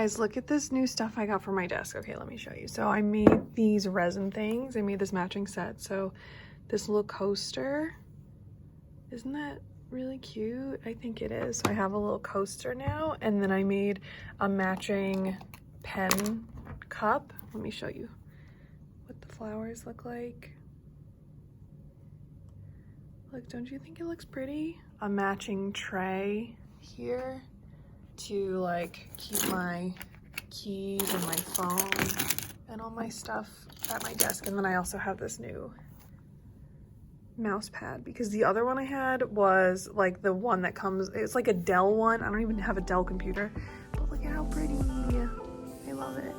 Guys, look at this new stuff I got for my desk. Okay, let me show you. So I made these resin things. I made this matching set. So this little coaster, isn't that really cute? I think it is. So I have a little coaster now, and then I made a matching pen cup. Let me show you what the flowers look like. Look, don't you think it looks pretty? A matching tray here to like keep my keys and my phone and all my stuff at my desk. And then I also have this new mouse pad because the other one I had was like the one that comes, it's like a Dell one. I don't even have a Dell computer, but look at how pretty. I love it.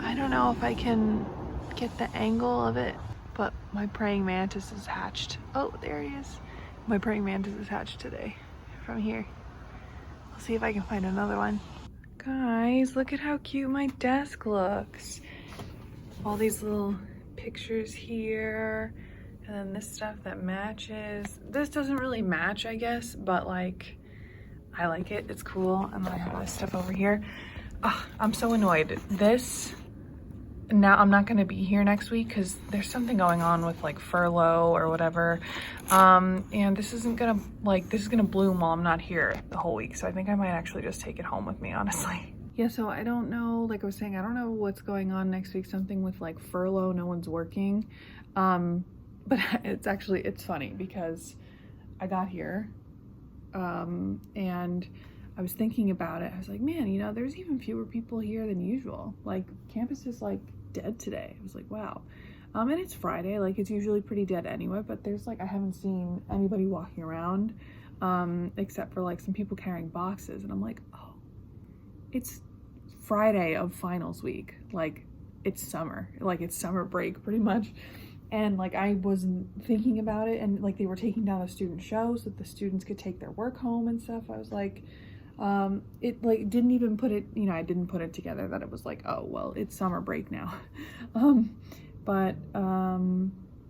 I don't know if I can get the angle of it, but my praying mantis is hatched. Oh, there he is. My praying mantis is hatched today from here. I'll see if I can find another one. Guys, look at how cute my desk looks. All these little pictures here, and then this stuff that matches. This doesn't really match, I guess, but like, I like it, it's cool. And then I have this stuff over here. Oh, I'm so annoyed. Now I'm not gonna be here next week because there's something going on with like furlough or whatever. And this is gonna bloom while I'm not here the whole week. So I think I might actually just take it home with me, honestly. Yeah, so I don't know, like I was saying, I don't know what's going on next week, something with like furlough, no one's working. But it's funny because I got here and I was thinking about it. I was like, man, you know, there's even fewer people here than usual. Like campus is like dead today. I was like, wow. And it's Friday, like it's usually pretty dead anyway, but there's like, I haven't seen anybody walking around except for like some people carrying boxes. And I'm like, oh, it's Friday of finals week. Like it's summer, like it's summer break pretty much. And like I wasn't thinking about it, and like they were taking down the student show so that the students could take their work home and stuff. I was like, it like didn't even put it, you know, I didn't put it together that it was like, oh well, it's summer break now.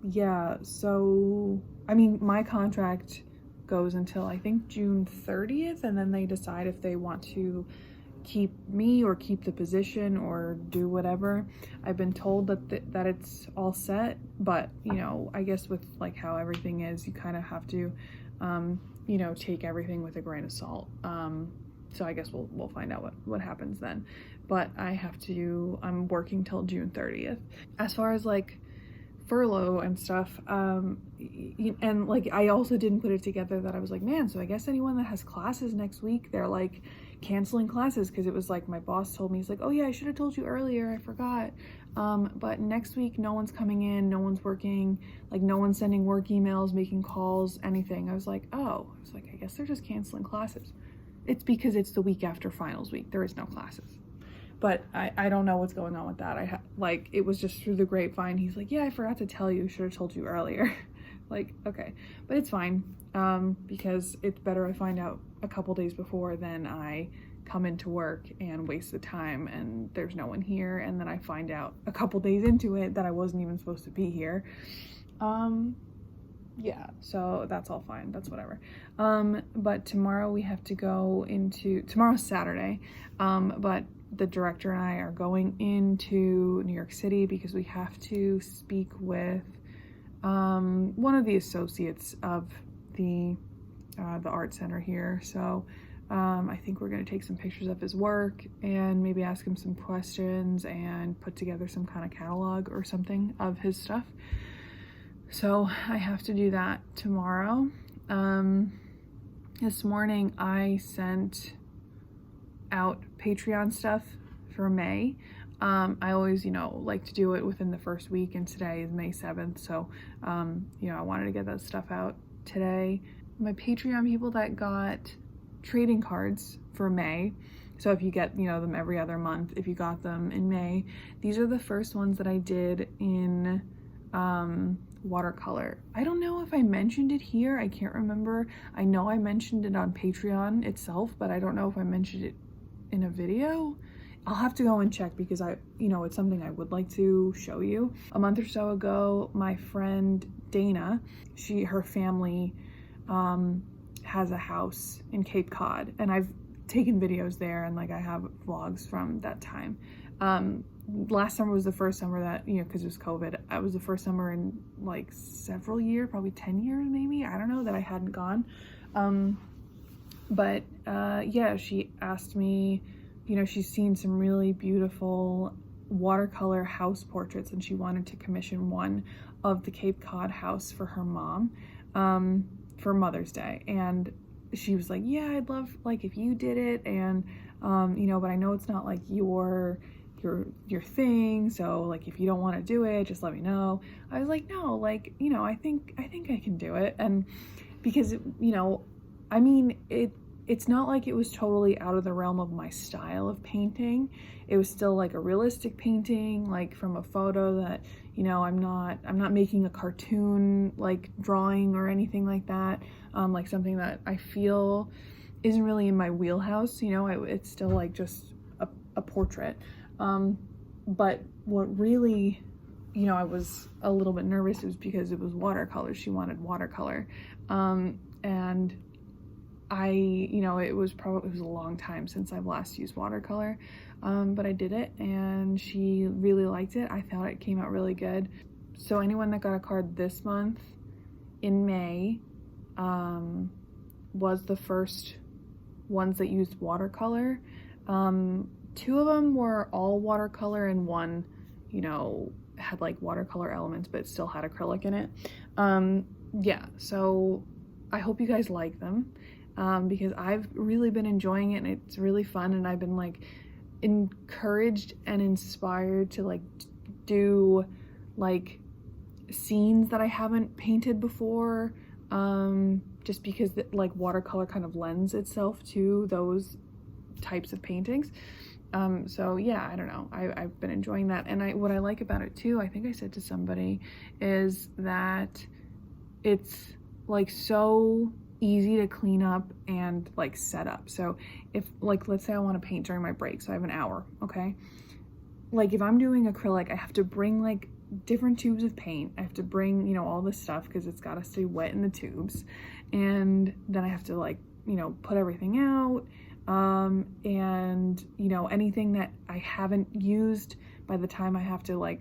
Yeah, so I mean my contract goes until I think June 30th, and then they decide if they want to keep me or keep the position or do whatever. I've been told that it's all set, but you know, I guess with like how everything is, you kind of have to you know, take everything with a grain of salt. So I guess we'll find out what happens then. But I'm working till June 30th. As far as like furlough and stuff, and like I also didn't put it together that I was like, man, so I guess anyone that has classes next week, they're like canceling classes, because it was like my boss told me, he's like, oh yeah, I should have told you earlier, I forgot. But next week no one's coming in, no one's working, like no one's sending work emails, making calls, anything. I was like, oh, I guess they're just canceling classes. It's because it's the week after finals week, there is no classes. But I don't know what's going on with that. Like it was just through the grapevine. He's like, yeah, I forgot to tell you, should have told you earlier. Like, okay, but it's fine, because it's better I find out a couple days before than I come into work and waste the time and there's no one here, and then I find out a couple days into it that I wasn't even supposed to be here. Yeah, so that's all fine, that's whatever. But tomorrow we have to go tomorrow's Saturday, but the director and I are going into New York City because we have to speak with one of the associates of the art center here. So I think we're going to take some pictures of his work and maybe ask him some questions and put together some kind of catalog or something of his stuff. So I have to do that tomorrow. This morning I sent out Patreon stuff for May. I always, like to do it within the first week, and today is May 7th, so, I wanted to get that stuff out today. My Patreon people that got trading cards for May, so if you get, them every other month, if you got them in May, these are the first ones that I did in watercolor. I don't know if I mentioned it here, I can't remember. I know I mentioned it on Patreon itself, but I don't know if I mentioned it in a video. I'll have to go and check because it's something I would like to show you. A month or so ago, my friend Dana, her family has a house in Cape Cod, and I've taken videos there, and I have vlogs from that time. Last summer was the first summer that, because it was COVID, it was the first summer in several years, probably 10 years maybe, I don't know, that I hadn't gone. But yeah, she asked me, she's seen some really beautiful watercolor house portraits, and she wanted to commission one of the Cape Cod house for her mom for Mother's Day. And she was like, yeah, I'd love if you did it, and but I know it's not your thing, so if you don't want to do it, just let me know. I was like, no, I think I can do it. And because it's not like it was totally out of the realm of my style of painting. It was still a realistic painting, from a photo that, I'm not making a cartoon drawing or anything like that. Something that I feel isn't really in my wheelhouse, it's still just a portrait. But what really, I was a little bit nervous was because it was watercolor. She wanted watercolor. And it was a long time since I've last used watercolor, but I did it and she really liked it. I thought it came out really good. So anyone that got a card this month in May was the first ones that used watercolor. 2 of them were all watercolor, and one, had watercolor elements but still had acrylic in it. Yeah, so I hope you guys like them. Because I've really been enjoying it, and it's really fun, and I've been encouraged and inspired to do scenes that I haven't painted before, just because watercolor kind of lends itself to those types of paintings. So yeah, I don't know, I've been enjoying that. And what I like about it too, I think I said to somebody, is that it's so easy to clean up and set up. So if let's say I want to paint during my break, so I have an hour, okay, if I'm doing acrylic, I have to bring different tubes of paint. I have to bring all this stuff because it's got to stay wet in the tubes, and then I have to put everything out, and anything that I haven't used, by the time I have to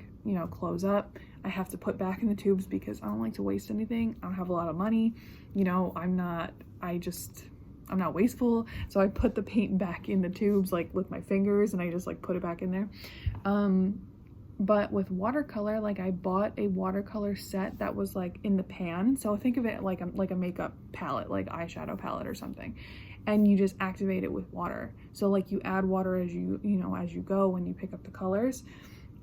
close up, I have to put back in the tubes because I don't like to waste anything. I don't have a lot of money, I'm not wasteful, so I put the paint back in the tubes with my fingers, and I just put it back in there. But with watercolor, I bought a watercolor set that was in the pan, so think of it like a makeup palette, eyeshadow palette or something, and you just activate it with water. So you add water as as you go when you pick up the colors.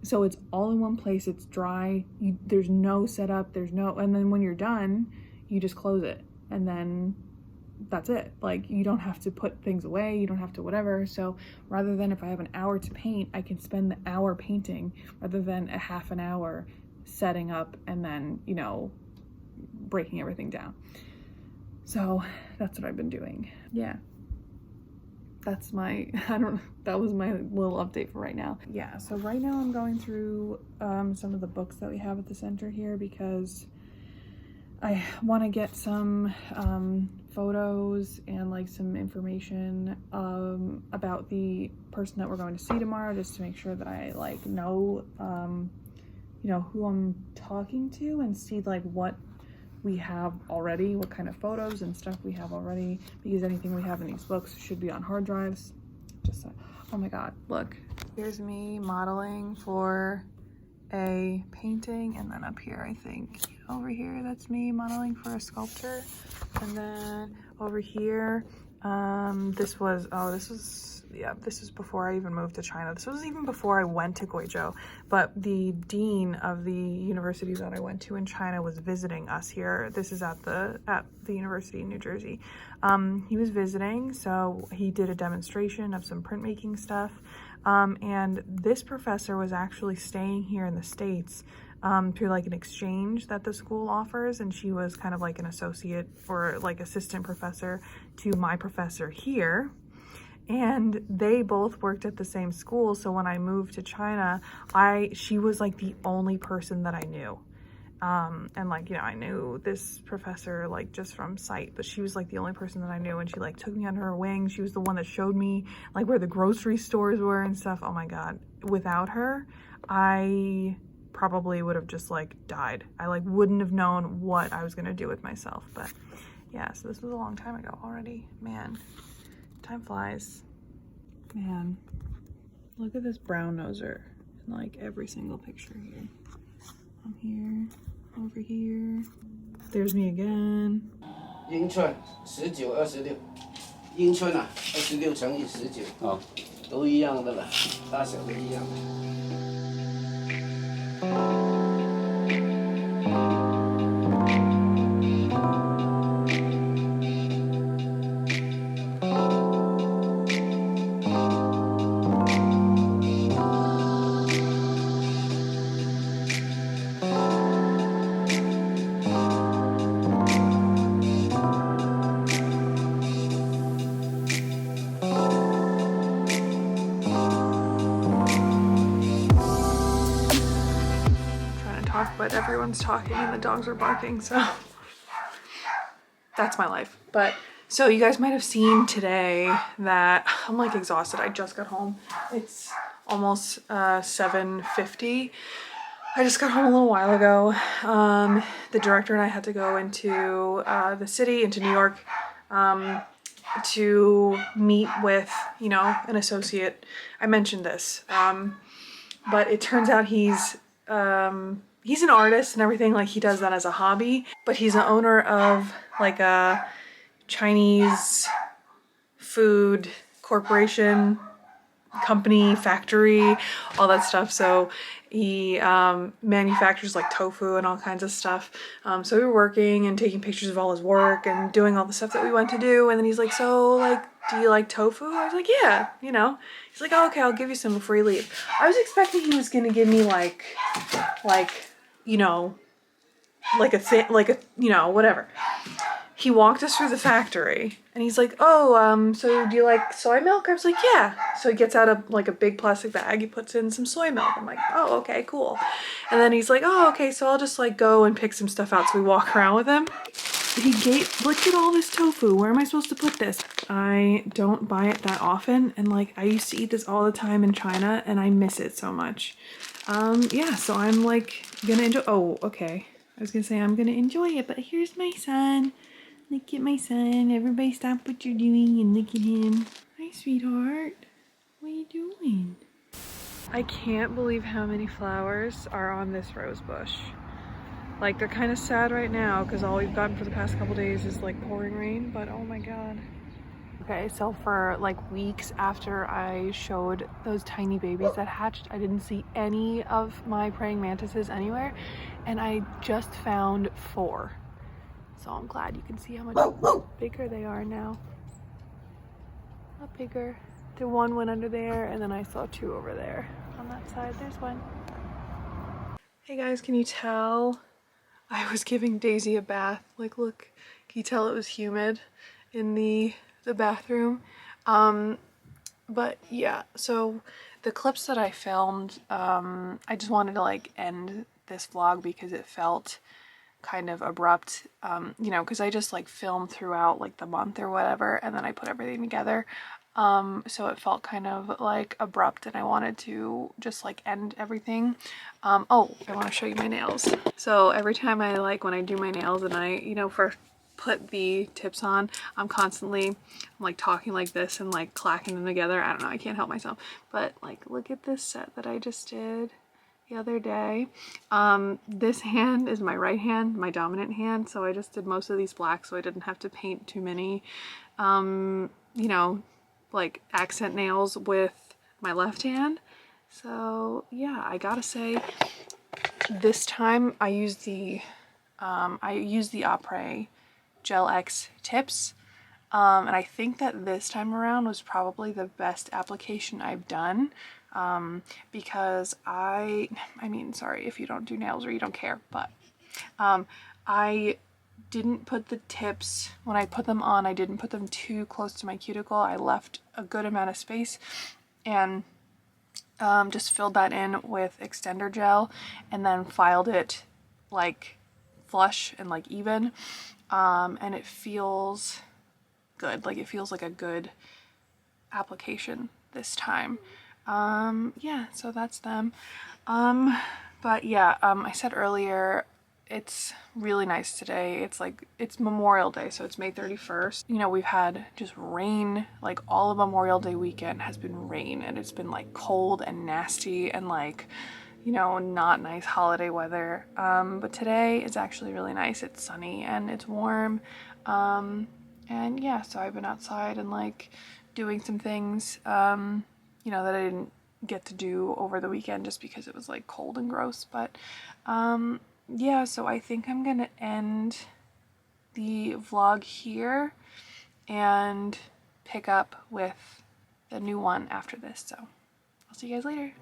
So it's all in one place, it's dry, there's no setup, and then when you're done, you just close it, and then that's it. You don't have to put things away, you don't have to whatever. So rather than, if I have an hour to paint, I can spend the hour painting rather than a half an hour setting up and then, breaking everything down. So that's what I've been doing. Yeah. That's my, that was my little update for right now. Yeah, so right now I'm going through some of the books that we have at the center here, because I want to get some photos and like some information about the person that we're going to see tomorrow, just to make sure that I like know you know, who I'm talking to, and see like what we have already, what kind of photos and stuff we have already, because anything we have in these books should be on hard drives. Just oh my god, look, here's me modeling for a painting, and then up here I think over here that's me modeling for a sculpture, and then over here this was before I even moved to China. This was even before I went to Guizhou, but the dean of the university that I went to in China was visiting us here. This is at the university in New Jersey. He was visiting, so he did a demonstration of some printmaking stuff, and this professor was actually staying here in the States through like an exchange that the school offers, and she was kind of like an associate or like assistant professor to my professor here. And they both worked at the same school, so when I moved to China, she was like the only person that I knew. And like, you know, I knew this professor like just from sight, but she was like the only person that I knew, and she like took me under her wing. She was the one that showed me like where the grocery stores were and stuff. Oh my god, without her, I probably would have just like died. I like wouldn't have known what I was gonna do with myself. But yeah, so this was a long time ago already. Man, time flies. Man, look at this brown noser in like every single picture here. I'm here, over here. There's me again. 英寸19、26，英寸啊，26乘以19，哦，都一样的了，大小都一样的。But everyone's talking and the dogs are barking, so that's my life. But so you guys might have seen today that I'm like exhausted. I just got home. It's almost 7:50. I just got home a little while ago. The director and I had to go into the city, into New York, to meet with, you know, an associate. I mentioned this, but it turns out he's an artist and everything, like he does that as a hobby, but he's the owner of like a Chinese food corporation, company, factory, all that stuff. So he manufactures like tofu and all kinds of stuff. So we were working and taking pictures of all his work and doing all the stuff that we went to do. And then he's like, so like, do you like tofu? I was like, yeah, you know. He's like, oh, okay, I'll give you some before you leave. I was expecting he was gonna give me like, you know, like a, you know, whatever. He walked us through the factory and he's like, oh, so do you like soy milk? I was like, yeah. So he gets out a big plastic bag, he puts in some soy milk. I'm like, oh, okay, cool. And then he's like, oh, okay, so I'll just like go and pick some stuff out. So we walk around with him. Look at all this tofu. Where am I supposed to put this? I don't buy it that often. And like, I used to eat this all the time in China and I miss it so much. Yeah, so I'm like gonna enjoy, oh, okay. I was gonna say I'm gonna enjoy it, but here's my son. Look at my son. Everybody stop what you're doing and look at him. Hi, sweetheart. What are you doing? I can't believe how many flowers are on this rose bush. Like, they're kind of sad right now because all we've gotten for the past couple days is like pouring rain, but oh my god. Okay, so for like weeks after I showed those tiny babies that hatched, I didn't see any of my praying mantises anywhere, and I just found 4. So I'm glad you can see how much bigger they are now. A lot bigger. The one went under there, and then I saw 2 over there. On that side, there's one. Hey guys, can you tell I was giving Daisy a bath? Like, look, can you tell it was humid in the bathroom? But yeah, so the clips that I filmed, I just wanted to like end this vlog because it felt kind of abrupt, you know, because I just like film throughout like the month or whatever, and then I put everything together. So it felt kind of like abrupt, and I wanted to just like end everything. Oh, I want to show you my nails. So every time I like, when I do my nails and I, you know, first put the tips on, I'm like talking like this and like clacking them together. I don't know, I can't help myself. But like, look at this set that I just did the other day. This hand is my right hand, my dominant hand, so I just did most of these black so I didn't have to paint too many, you know, like accent nails with my left hand. So yeah, I gotta say, this time I used the Opre Gel X tips, and I think that this time around was probably the best application I've done, because I mean, sorry if you don't do nails or you don't care, but I didn't put the tips, when I put them on, I didn't put them too close to my cuticle. I left a good amount of space, and just filled that in with extender gel, and then filed it like flush and like even, and it feels good. Like, it feels like a good application this time. Yeah, so that's them. But yeah, I said earlier, it's really nice today. It's Memorial Day, so it's May 31st. You know, we've had just rain, like all of Memorial Day weekend has been rain, and it's been like cold and nasty and like, you know, not nice holiday weather. But today is actually really nice. It's sunny and it's warm. And yeah, so I've been outside and like doing some things, you know, that I didn't get to do over the weekend just because it was like cold and gross. But yeah, so I think I'm gonna end the vlog here and pick up with the new one after this. So I'll see you guys later.